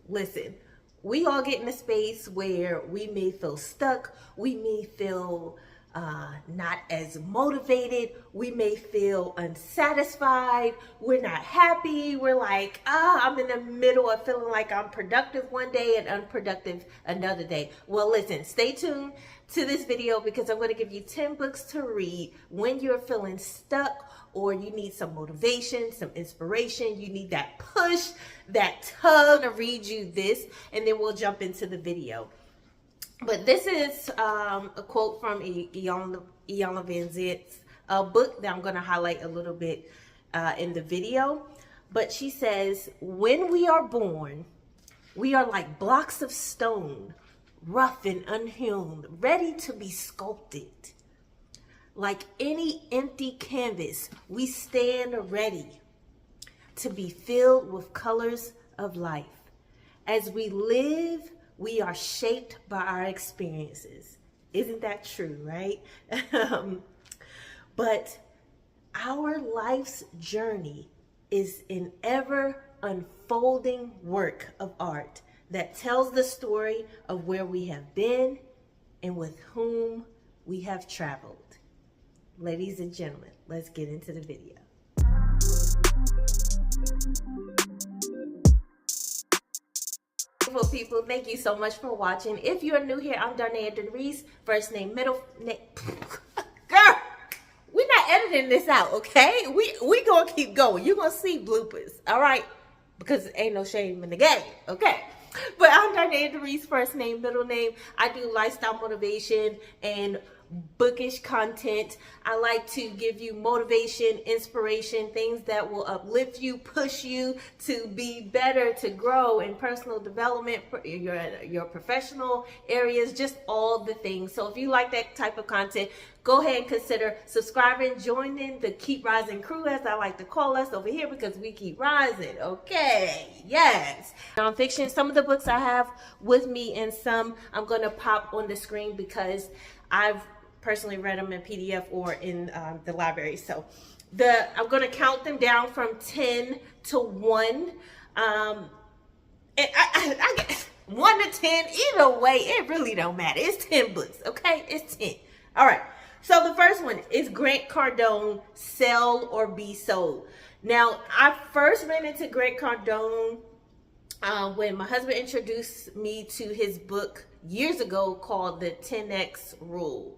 listen, we all get in a space where we may feel stuck, we may feel not as motivated, we may feel unsatisfied, we're not happy, we're like, I'm in the middle of feeling like I'm productive one day and unproductive another day. Well, listen, stay tuned to this video because I'm going to give you 10 books to read when you're feeling stuck or you need some motivation, some inspiration, you need that push, that tug. To read you this, and then we'll jump into the video. But this is a quote from Iyanla Vanzant's book that I'm going to highlight a little bit in the video. But she says, when we are born, we are like blocks of stone, rough and unhewn, ready to be sculpted. Like any empty canvas, we stand ready to be filled with colors of life. As we live, we are shaped by our experiences. Isn't that true, right? But our life's journey is an ever unfolding work of art that tells the story of where we have been and with whom we have traveled. Ladies and gentlemen, let's get into the video. Beautiful people, thank you so much for watching. If you're new here, I'm Darnaya Darice, first name, middle name. Girl, we're not editing this out, okay? We gonna keep going. You're gonna see bloopers, all right? Because ain't no shame in the game, okay? But I'm Darnaya Darice, first name, middle name. I do lifestyle motivation and bookish content. I like to give you motivation, inspiration, things that will uplift you, push you to be better, to grow in personal development, your professional areas, just all the things. So if you like that type of content, go ahead and consider subscribing, joining the Keep Rising crew, as I like to call us over here, because we keep rising. Okay, yes. Nonfiction, some of the books I have with me and some I'm going to pop on the screen because I've personally read them in PDF or in the library. So I'm going to count them down from 10 to 1. And I get 1 to 10, either way, it really don't matter. It's 10 books, okay? It's 10. All right. So the first one is Grant Cardone, Sell or Be Sold. Now, I first ran into Grant Cardone when my husband introduced me to his book years ago called the 10X Rule.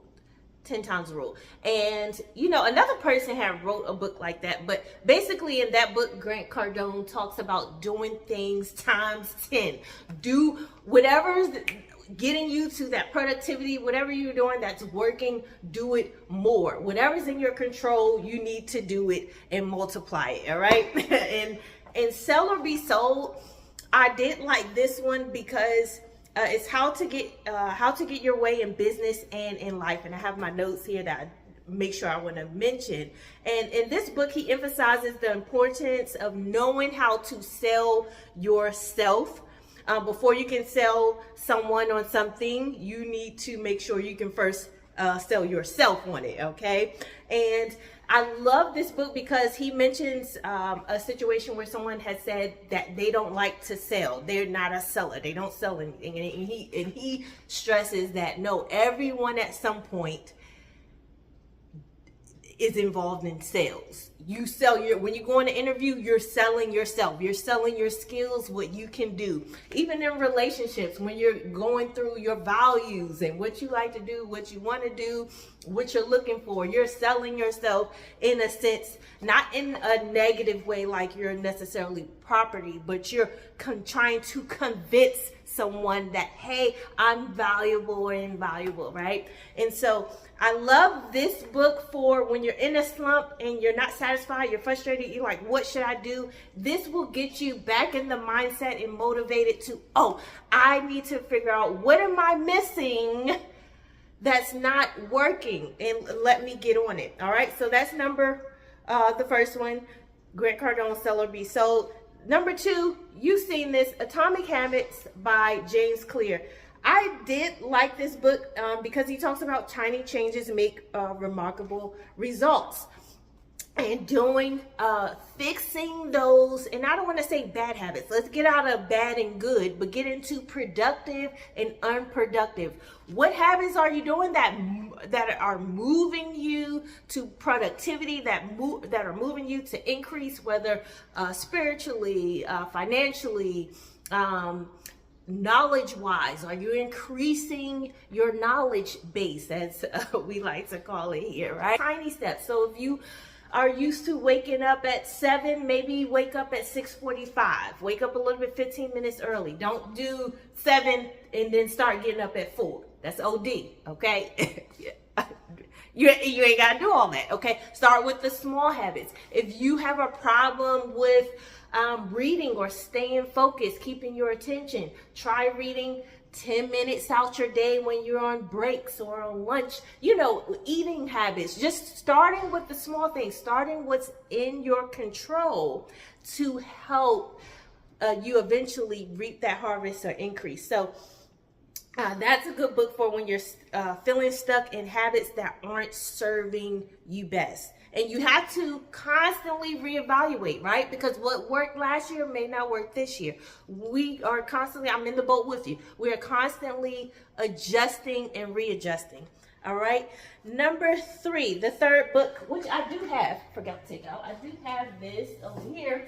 10 times rule. And you know, another person had wrote a book like that, but basically in that book, Grant Cardone talks about doing things times 10. Do whatever's getting you to that productivity, whatever you're doing that's working, do it more. Whatever's in your control, you need to do it and multiply it. All right. and Sell or Be Sold, I did like this one because it's how to get your way in business and in life. And I have my notes here that I make sure I want to mention. And in this book, he emphasizes the importance of knowing how to sell yourself. Before you can sell someone on something, you need to make sure you can first sell yourself on it, okay? And I love this book because he mentions a situation where someone has said that they don't like to sell. They're not a seller. They don't sell anything. And he stresses that no, everyone at some point is involved in sales. You sell when you go in an interview, you're selling yourself. You're selling your skills, what you can do. Even in relationships, when you're going through your values and what you like to do, what you want to do, what you're looking for, you're selling yourself in a sense, not in a negative way like you're necessarily property, but you're trying to convince someone that, hey, I'm valuable or invaluable, right? And so I love this book for when you're in a slump and you're not satisfied, you're frustrated, you're like, what should I do? This will get you back in the mindset and motivated to, oh, I need to figure out what am I missing that's not working, and let me get on it. All right, so that's the first one, Grant Cardone, Sell or Be Sold. Number 2, you've seen this, Atomic Habits by James Clear. I did like this book because he talks about tiny changes make remarkable results. and doing fixing those, and I don't want to say bad habits, let's get out of bad and good, but get into productive and unproductive. What habits are you doing that are moving you to productivity, that are moving you to increase, whether spiritually, financially, knowledge wise? Are you increasing your knowledge base, as we like to call it here, right? Tiny steps. So if you are used to waking up at 7, maybe wake up at 6:45. Wake up a little bit 15 minutes early. Don't do 7 and then start getting up at 4. That's OD, okay? You ain't got to do all that, okay? Start with the small habits. If you have a problem with reading or staying focused, keeping your attention, try reading 10 minutes out your day when you're on breaks or on lunch. Eating habits, just starting with the small things, starting what's in your control to help you eventually reap that harvest or increase. So that's a good book for when you're feeling stuck in habits that aren't serving you best. And you have to constantly reevaluate, right? Because what worked last year may not work this year. We are constantly, I'm in the boat with you. We are constantly adjusting and readjusting. All right. Number 3, the third book, which I do have, forgot to take out. I do have this over here.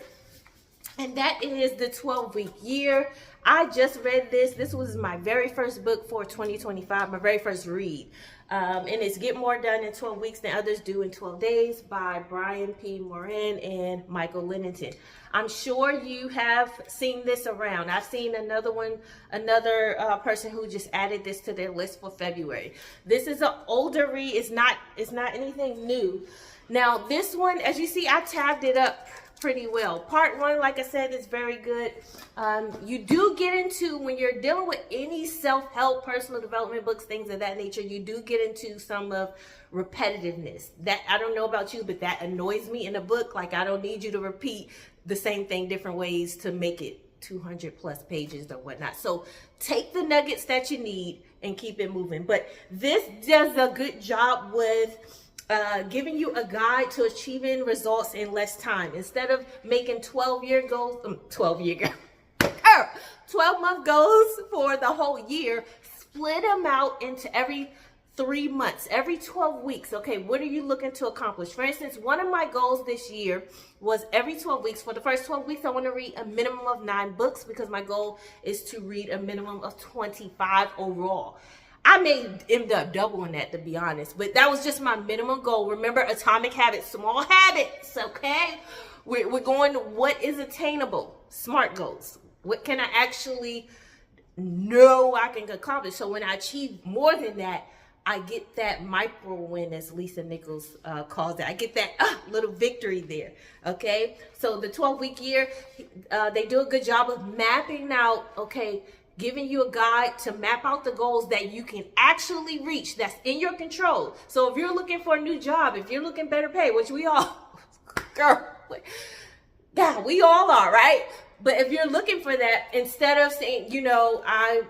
And that is the 12-week year. I just read this. This was my very first book for 2025, my very first read. And it's Get More Done in 12 Weeks Than Others Do in 12 Days by Brian P. Moran and Michael Lennington. I'm sure you have seen this around. I've seen another person who just added this to their list for February. This is an older read. It's not anything new. Now, this one, as you see, I tabbed it up pretty well. Part 1, like I said, is very good. You do get into, when you're dealing with any self-help, personal development books, things of that nature, you do get into some of repetitiveness. That, I don't know about you, but that annoys me in a book. Like, I don't need you to repeat the same thing different ways to make it 200 plus pages or whatnot. So take the nuggets that you need and keep it moving. But this does a good job with giving you a guide to achieving results in less time. Instead of making 12-year goals, 12-month goals for the whole year, split them out into every 3 months, every 12 weeks. Okay, what are you looking to accomplish? For instance, one of my goals this year was every 12 weeks. For the first 12 weeks, I want to read a minimum of 9 books because my goal is to read a minimum of 25 overall. I may end up doubling that, to be honest, but that was just my minimum goal. Remember, atomic habits, small habits, okay? We're going to what is attainable, SMART goals. What can I actually know I can accomplish? So when I achieve more than that, I get that micro win, as Lisa Nichols calls it. I get that little victory there, okay? So the 12-week year, they do a good job of mapping out, okay, giving you a guide to map out the goals that you can actually reach, that's in your control. So if you're looking for a new job, if you're looking better pay, which we all, girl, yeah, we all are, right? But if you're looking for that, instead of saying, I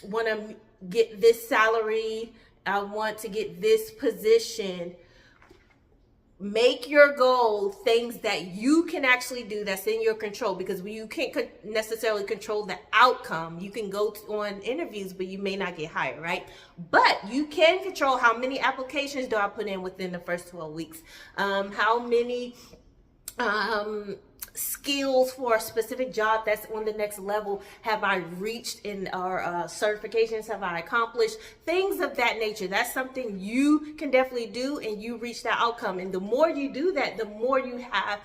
want to get this salary, I want to get this position, make your goal things that you can actually do that's in your control, because you can't necessarily control the outcome. You can go on interviews, but you may not get hired, right? But you can control how many applications do I put in within the first 12 weeks? How many skills for a specific job that's on the next level have I reached in our certifications, have I accomplished, things of that nature. That's something you can definitely do, and you reach that outcome. And the more you do that, the more you have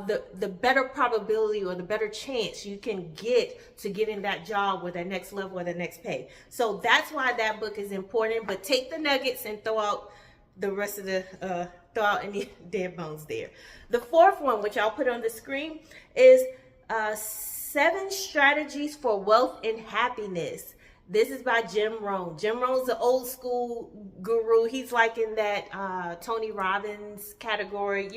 the better probability or the better chance you can get to getting that job or that next level or the next pay. So that's why that book is important. But take the nuggets and throw out the rest of the throw out any dead bones there. The fourth one, which I'll put on the screen, is 7 Strategies for Wealth and Happiness. This is by Jim Rohn. Jim Rohn's an old school guru. He's like in that Tony Robbins category,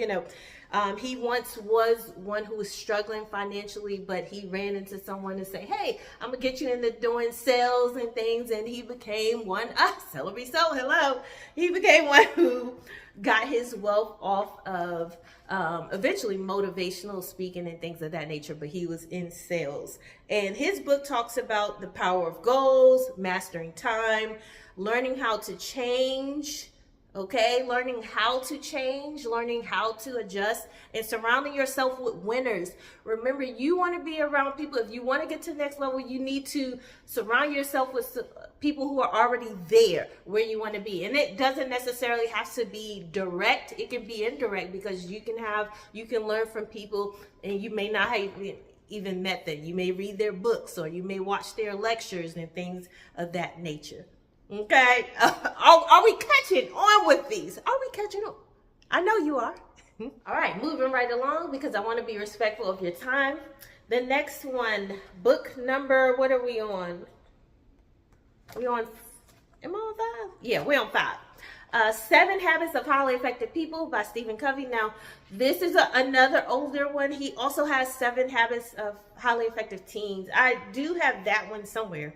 He once was one who was struggling financially, but he ran into someone and said, hey, I'm gonna get you into doing sales and things. And he became one, celery soul, hello. He became one who got his wealth off of eventually motivational speaking and things of that nature, but he was in sales. And his book talks about the power of goals, mastering time, learning how to change, okay? Learning how to change, learning how to adjust, and surrounding yourself with winners. Remember, you want to be around people. If you want to get to the next level, you need to surround yourself with people who are already there where you want to be. And it doesn't necessarily have to be direct. It can be indirect, because you can learn from people and you may not have even met them. You may read their books, or you may watch their lectures and things of that nature. Okay, are we catching on with these? Are we catching on? I know you are. All right, moving right along, because I want to be respectful of your time. The next one, book number, what are we on? Am I on 5? Yeah, we're on 5. 7 Habits of Highly Effective People by Stephen Covey. Now, this is another older one. He also has 7 Habits of Highly Effective Teens. I do have that one somewhere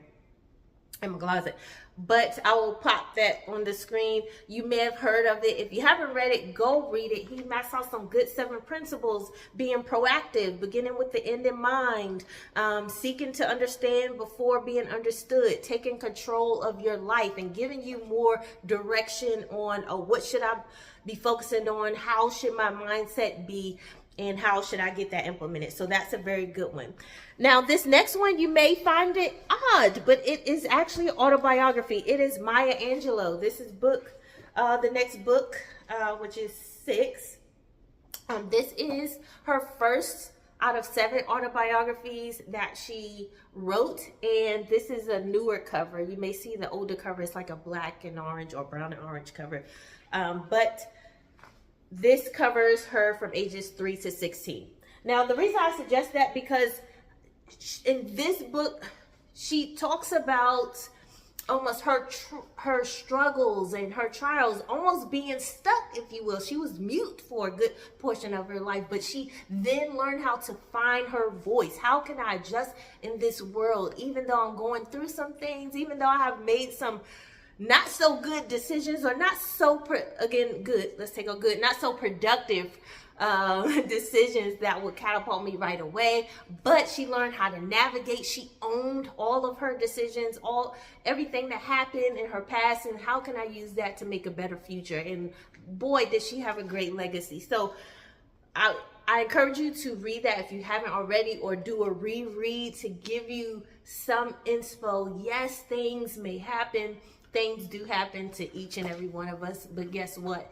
in my closet, but I will pop that on the screen. You may have heard of it. If you haven't read it, go read it. He maps out some good 7 principles: being proactive, beginning with the end in mind, seeking to understand before being understood, taking control of your life, and giving you more direction on what should I be focusing on, how should my mindset be, and how should I get that implemented. So that's a very good one. Now, this next one, you may find it odd, but it is actually an autobiography. It is Maya Angelou. This is the next book, which is 6. This is her first out of 7 autobiographies that she wrote, and this is a newer cover. You may see the older cover. It's like a black and orange or brown and orange cover, but this covers her from ages 3 to 16. Now, the reason I suggest that, because in this book, she talks about almost her struggles and her trials, almost being stuck, if you will. She was mute for a good portion of her life, but she then learned how to find her voice. How can I adjust in this world, even though I'm going through some things, even though I have made some not so good decisions, or not so, not so productive decisions that would catapult me right away. But she learned how to navigate. She owned all of her decisions, everything that happened in her past, and how can I use that to make a better future. And boy, did she have a great legacy. So I encourage you to read that if you haven't already, or do a reread to give you some inspo. Yes, things may happen. Things do happen to each and every one of us, but guess what?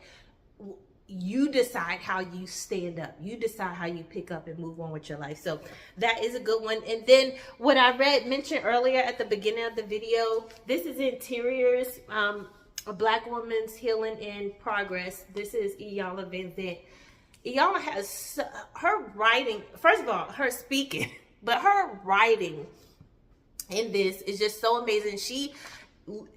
You decide how you stand up. You decide how you pick up and move on with your life. So that is a good one. And then what I mentioned earlier at the beginning of the video, this is Interiors, A Black Woman's Healing in Progress. This is Iyanla Vanzant. Iyanla has her writing, first of all, her speaking, but her writing in this is just so amazing.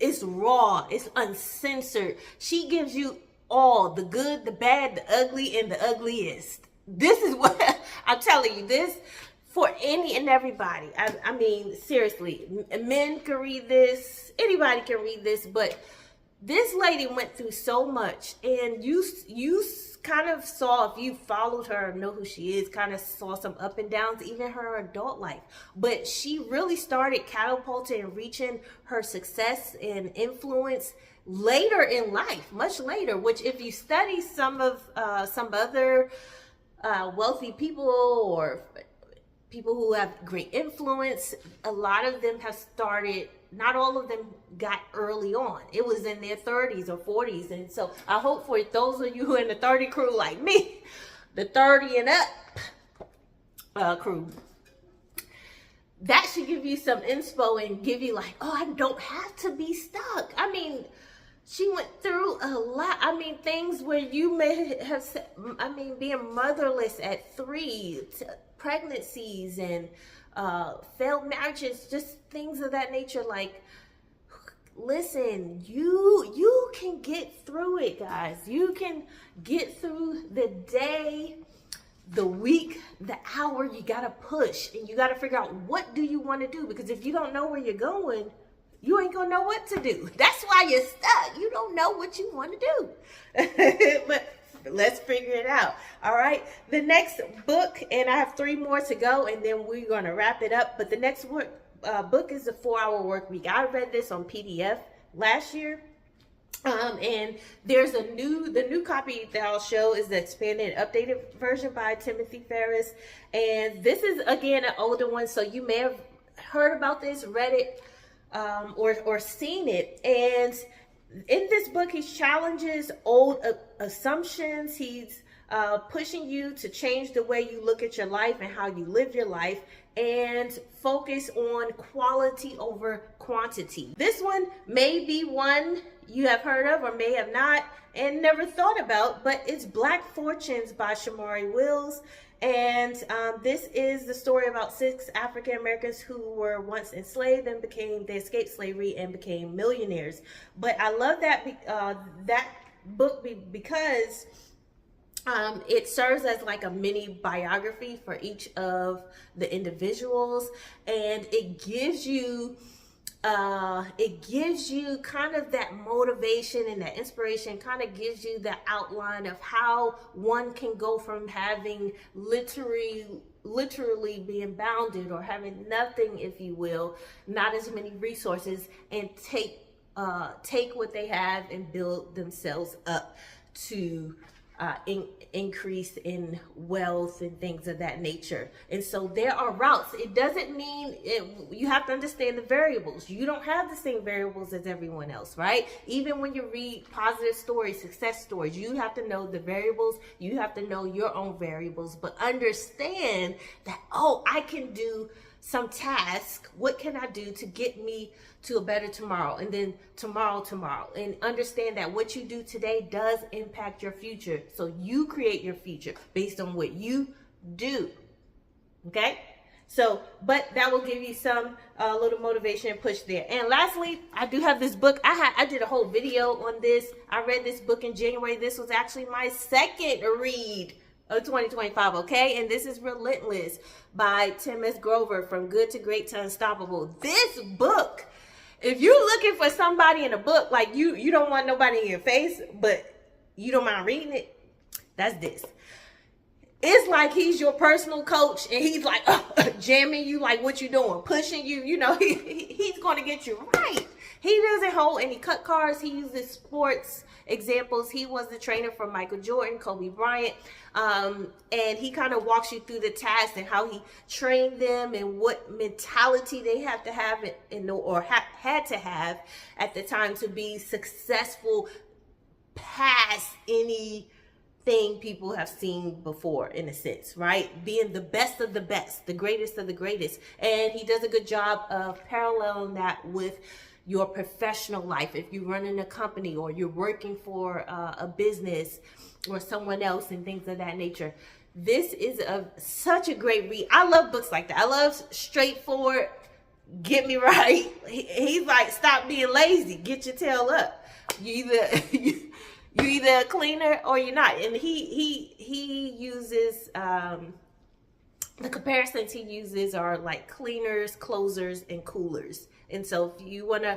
It's raw, it's uncensored. She gives you all the good, the bad, the ugly, and the ugliest. This is what I'm telling you, this for any and everybody. I mean, seriously, men can read this, anybody can read this, but this lady went through so much, and you kind of saw, if you followed her, know who she is, kind of saw some up and downs, even her adult life. But she really started catapulting and reaching her success and influence later in life, much later, which if you study some other wealthy people or people who have great influence, a lot of them have started, not all of them got early on. It was in their 30s or 40s. And so I hope for those of you who are in the 30 crew like me, the 30 and up crew, that should give you some inspo and give you like, oh, I don't have to be stuck. I mean, she went through a lot. I mean, things where you may have said, being motherless at 3, pregnancies and failed marriages, just things of that nature. Like, listen, you can get through it, guys. You can get through the day the week, the hour, you got to push and you got to figure out what do you want to do, because if you don't know where you're going, you ain't gonna know what to do. That's why you're stuck. You don't know what you want to do. But let's figure it out. All right. The next book, and I have 3 more to go, and then we're going to wrap it up. But the next book is The 4-Hour Work Week. I read this on PDF last year. And there's the new copy that I'll show is the expanded updated version by Timothy Ferriss. And this is, again, an older one. So you may have heard about this, read it, or seen it. And in this book, he challenges old assumptions. He's pushing you to change the way you look at your life and how you live your life, and focus on quality over quantity. This one may be one you have heard of or may have not and never thought about, but it's Black Fortunes by Shamari Wills. And this is the story about 6 African Americans who were once enslaved and they escaped slavery and became millionaires. But I love that book because it serves as like a mini biography for each of the individuals, and it gives you kind of that motivation and that inspiration, kind of gives you the outline of how one can go from having literally being bounded or having nothing, if you will, not as many resources, and take what they have and build themselves up to increase in wealth and things of that nature. And so there are routes. It doesn't mean you have to understand the variables. You don't have the same variables as everyone else, right? Even when you read positive stories, success stories, you have to know the variables. You have to know your own variables, but understand that, oh, I can do some task. What can I do to get me to a better tomorrow, and then tomorrow, and understand that what you do today does impact your future. So you create your future based on what you do. Okay? So, but that will give you some little motivation and push there. And lastly, I do have this book. I did a whole video on this. I read this book in January. This was actually my second read of 2025, okay? And this is Relentless by Tim S. Grover, From Good to Great to Unstoppable. This book, if you're looking for somebody in a book, like you don't want nobody in your face, but you don't mind reading it, that's this. It's like he's your personal coach, and he's like jamming you, like what you doing, pushing you, he's going to get you right. He doesn't hold any cut cards. He uses sports examples. He was the trainer for Michael Jordan, Kobe Bryant, and he kind of walks you through the tasks and how he trained them and what mentality they have to have had to have at the time to be successful past anything people have seen before, in a sense, right? Being the best of the best, the greatest of the greatest. And he does a good job of paralleling that with your professional life. If you're running a company or you're working for a business or someone else and things of that nature, this is such a great read. I love books like that. I love straightforward, get me right. He's like, stop being lazy, get your tail up. You either a cleaner or you're not. And he uses the comparisons he uses are like cleaners, closers, and coolers. And so if you want to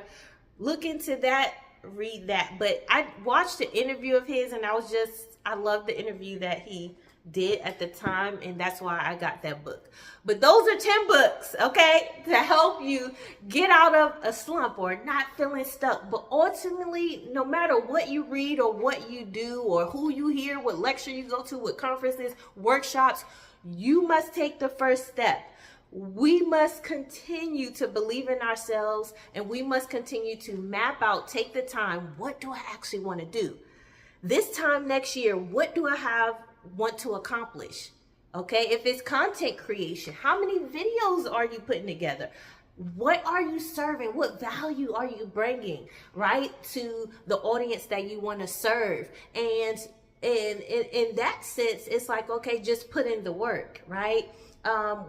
look into that, read that. But I watched the interview of his, and I loved the interview that he did at the time, and that's why I got that book. But those are 10 books, okay, to help you get out of a slump or not feeling stuck. But ultimately, no matter what you read or what you do or who you hear, what lecture you go to, what conferences, workshops, you must take the first step. We must continue to believe in ourselves, and we must continue to map out, take the time. What do I actually want to do? This time next year, what do I want to accomplish? Okay, if it's content creation, how many videos are you putting together? What are you serving? What value are you bringing, right, to the audience that you want to serve? And in that sense, it's like, okay, just put in the work, right?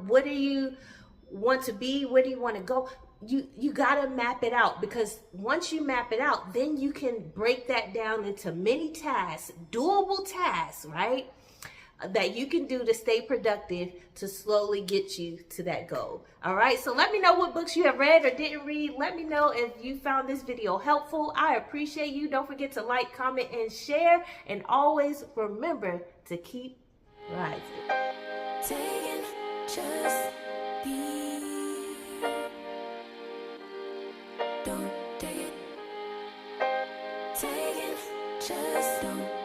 What do you want to be? Where do you want to go? You got to map it out, because once you map it out, then you can break that down into many tasks, doable tasks, right? that you can do to stay productive to slowly get you to that goal. All right, so let me know what books you have read or didn't read. Let me know if you found this video helpful. I appreciate you. Don't forget to like, comment, and share. And always remember to keep rising. Just be. Don't take it. Just don't.